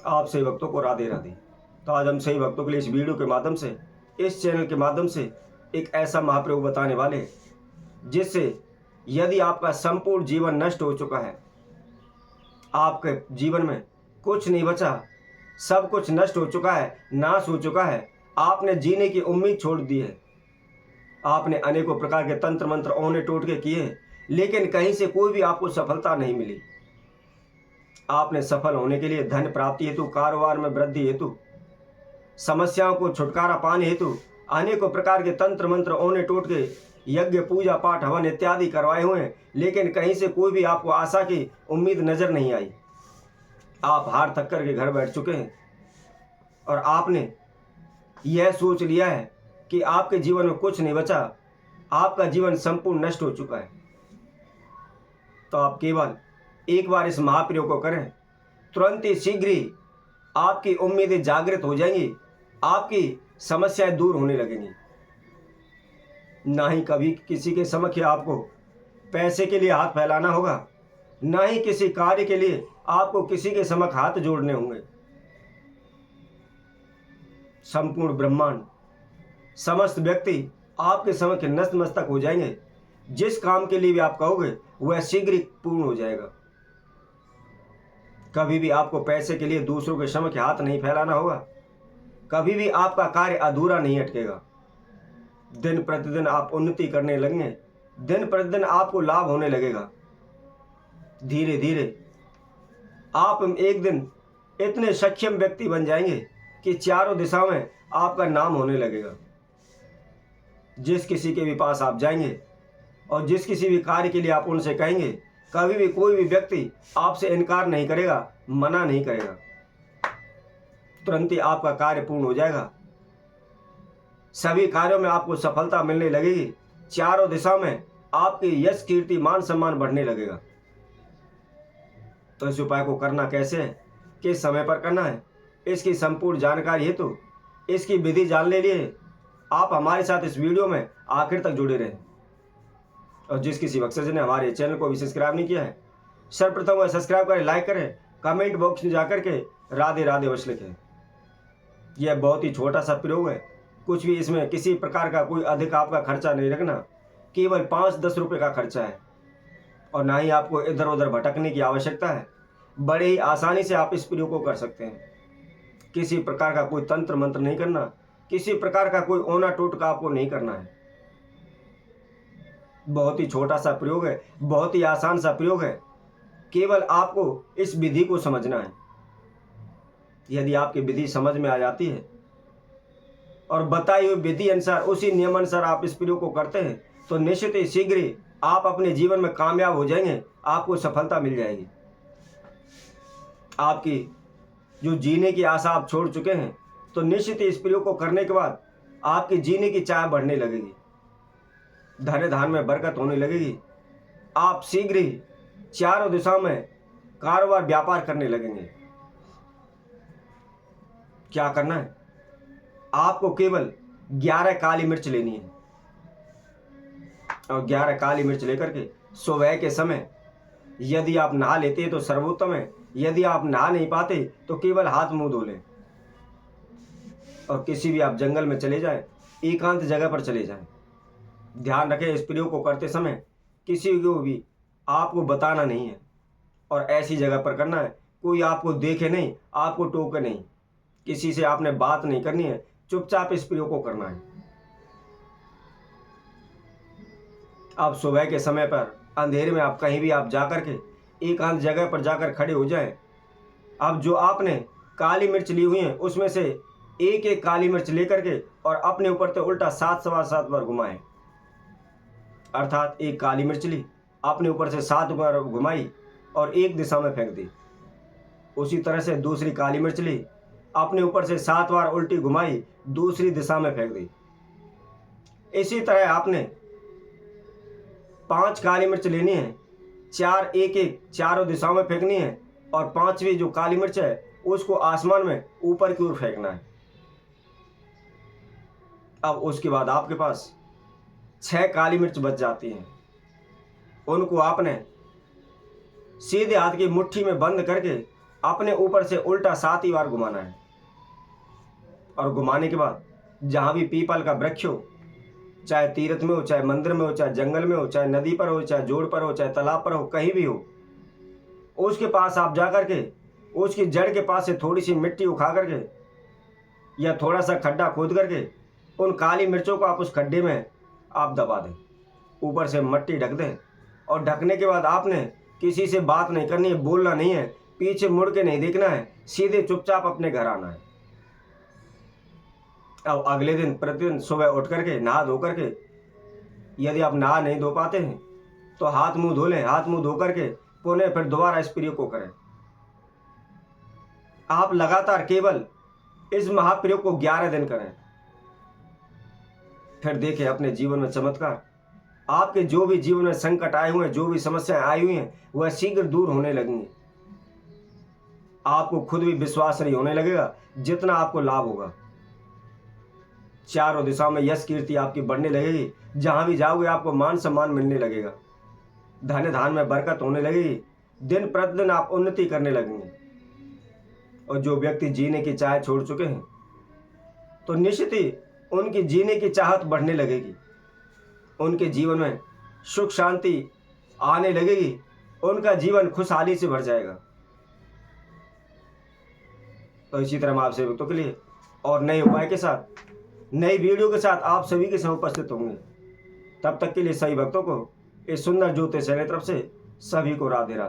आप सही भक्तों को राधे राधे। तो आज हम सही भक्तों के लिए इस वीडियो के माध्यम से, इस चैनल के माध्यम से एक ऐसा महाप्रयोग बताने वाले हैं जिससे यदि आपका संपूर्ण जीवन नष्ट हो चुका है, आपके जीवन में कुछ नहीं बचा, सब कुछ नष्ट हो चुका है, नाश हो चुका है, आपने जीने की उम्मीद छोड़ दी है, आपने अनेकों प्रकार के तंत्र मंत्र औने टोटके किए, लेकिन कहीं से कोई भी आपको सफलता नहीं मिली। आपने सफल होने के लिए धन प्राप्ति हेतु, कारोबार में वृद्धि हेतु, समस्याओं को छुटकारा पाने हेतु अनेकों प्रकार के तंत्र मंत्र औने टोटके, यज्ञ पूजा पाठ हवन इत्यादि करवाए हुए हैं, लेकिन कहीं से कोई भी आपको आशा की उम्मीद नजर नहीं आई। आप हार थक करके घर बैठ चुके हैं और आपने यह सोच लिया है कि आपके जीवन में कुछ नहीं बचा, आपका जीवन संपूर्ण नष्ट हो चुका है। तो आप केवल एक बार इस महाप्रयोग को करें, तुरंत ही शीघ्र ही आपकी उम्मीदें जागृत हो जाएंगी, आपकी समस्याएं दूर होने लगेंगी। ना ही कभी किसी के समक्ष आपको पैसे के लिए हाथ फैलाना होगा, ना ही किसी कार्य के लिए आपको किसी के समक्ष हाथ जोड़ने होंगे। संपूर्ण ब्रह्मांड, समस्त व्यक्ति आपके समक्ष नतमस्तक हो जाएंगे। जिस काम के लिए भी आप कहोगे वह शीघ्र ही पूर्ण हो जाएगा। कभी भी आपको पैसे के लिए दूसरों के समक्ष हाथ नहीं फैलाना होगा, कभी भी आपका कार्य अधूरा नहीं अटकेगा। दिन प्रतिदिन आप उन्नति करने लगेंगे, दिन प्रतिदिन आपको लाभ होने लगेगा। धीरे धीरे आप एक दिन इतने सक्षम व्यक्ति बन जाएंगे कि चारों दिशाओं में आपका नाम होने लगेगा। जिस किसी के भी पास आप जाएंगे और जिस किसी भी कार्य के लिए आप उनसे कहेंगे, कभी भी कोई भी व्यक्ति आपसे इनकार नहीं करेगा, मना नहीं करेगा। तुरंत ही आपका कार्य पूर्ण हो जाएगा। सभी कार्यों में आपको सफलता मिलने लगेगी। चारों दिशा में आपकी यश कीर्ति मान सम्मान बढ़ने लगेगा। तो इस उपाय को करना कैसे है, किस समय पर करना है, इसकी संपूर्ण जानकारी हेतु, इसकी विधि जानने के लिए आप हमारे साथ इस वीडियो में आखिर तक जुड़े रहें। और जिस किसी वक्तव्य ने हमारे चैनल को भी सब्सक्राइब नहीं किया है, सर्वप्रथम वह सब्सक्राइब करें, लाइक करें, कमेंट बॉक्स में जाकर के राधे राधे अवश्य लिखें। यह बहुत ही छोटा सा प्रयोग है, कुछ भी इसमें किसी प्रकार का कोई अधिक आपका खर्चा नहीं रखना, केवल 5-10 रुपये का खर्चा है। और ना ही आपको इधर उधर भटकने की आवश्यकता है। बड़े ही आसानी से आप इस प्रयोग को कर सकते हैं। किसी प्रकार का कोई तंत्र मंत्र नहीं करना, किसी प्रकार का कोई ओना टोटका आपको नहीं करना है। बहुत ही छोटा सा प्रयोग है, बहुत ही आसान सा प्रयोग है। केवल आपको इस विधि को समझना है। यदि आपकी विधि समझ में आ जाती है और बताई हुई विधि अनुसार, उसी नियम अनुसार आप इस प्रयोग को करते हैं, तो निश्चित ही शीघ्र ही आप अपने जीवन में कामयाब हो जाएंगे, आपको सफलता मिल जाएगी। आपकी जो जीने की आशा आप छोड़ चुके हैं, तो निश्चित ही इस प्रयोग को करने के बाद आपकी जीने की चाह बढ़ने लगेगी, धन धान में बरकत होने लगेगी। आप शीघ्र ही चारों दिशाओं में कारोबार व्यापार करने लगेंगे। क्या करना है, आपको केवल 11 काली मिर्च लेनी है और 11 काली मिर्च लेकर के सुबह के समय, यदि आप नहा लेते हैं तो सर्वोत्तम है, यदि आप नहा नहीं पाते तो केवल हाथ मुंह धो लें और किसी भी आप जंगल में चले जाएं, एकांत जगह पर चले जाएं। ध्यान रखें, इस प्रयोग को करते समय किसी को भी आपको बताना नहीं है और ऐसी जगह पर करना है कोई आपको देखे नहीं, आपको टोके नहीं, किसी से आपने बात नहीं करनी है, चुपचाप इस प्रयोग को करना है। अब सुबह के समय पर अंधेरे में आप कहीं भी आप जाकर के एकांत जगह पर जाकर खड़े हो जाएं। अब जो आपने काली मिर्च ली हुई है उसमें से एक एक काली मिर्च लेकर के और अपने ऊपर से उल्टा 7 सवा 7 बार घुमाएं। अर्थात एक काली मिर्च ली, अपने ऊपर से 7 बार घुमाई और एक दिशा में फेंक दी। उसी तरह से दूसरी काली मिर्च ली, अपने ऊपर से 7 बार उल्टी घुमाई, दूसरी दिशा में फेंक दी। इसी तरह आपने 5 काली मिर्च लेनी है, 4 एक एक चारों दिशाओं में फेंकनी है और 5वीं जो काली मिर्च है उसको आसमान में ऊपर की ओर फेंकना है। अब उसके बाद आपके पास 6 काली मिर्च बच जाती हैं। उनको आपने सीधे हाथ की मुट्ठी में बंद करके अपने ऊपर से उल्टा 7 ही बार घुमाना है। और घुमाने के बाद जहाँ भी पीपल का वृक्ष हो, चाहे तीर्थ में हो, चाहे मंदिर में हो, चाहे जंगल में हो, चाहे नदी पर हो, चाहे जोड़ पर हो, चाहे तालाब पर हो, कहीं भी हो, उसके पास आप जा करके उसकी जड़ के पास से थोड़ी सी मिट्टी उठा करके या थोड़ा सा खड्डा खोद करके उन काली मिर्चों को आप उस खड्डे में आप दबा दें, ऊपर से मट्टी ढक दें। और ढकने के बाद आपने किसी से बात नहीं करनी है, बोलना नहीं है, पीछे मुड़ के नहीं देखना है, सीधे चुपचाप अपने घर आना है। अब अगले दिन प्रतिदिन सुबह उठ करके नहा धो करके, यदि आप नहा नहीं धो पाते हैं तो हाथ मुंह धो लें। हाथ मुंह धो करके पुनः फिर दोबारा इस प्रयोग को करें। आप लगातार केवल इस महाप्रयोग को 11 दिन करें, फिर देखें अपने जीवन में चमत्कार। आपके जो भी जीवन में संकट आए हुए हैं, जो भी समस्याएं आई हुई हैं, वह शीघ्र दूर होने लगेंगी। आपको खुद भी विश्वास नहीं होने लगेगा जितना आपको लाभ होगा। चारों दिशाओं में यश कीर्ति आपकी बढ़ने लगेगी। जहां भी जाओगे आपको मान सम्मान मिलने लगेगा। धन धान में बरकत होने लगेगी। दिन प्रतिदिन आप उन्नति करने लगेंगे। और जो व्यक्ति जीने की चाह छोड़ चुके हैं तो निश्चित ही उनकी जीने की चाहत बढ़ने लगेगी। उनके जीवन में सुख शांति आने लगेगी। उनका जीवन खुशहाली से भर जाएगा। तो इसी तरह हम आपसे भक्तों के लिए और नए उपाय के साथ, नई वीडियो के साथ आप सभी के साथ उपस्थित होंगे। तब तक के लिए सभी भक्तों को इस सुंदर ज्योतिष चैनल की तरफ से सभी को राधे राधे।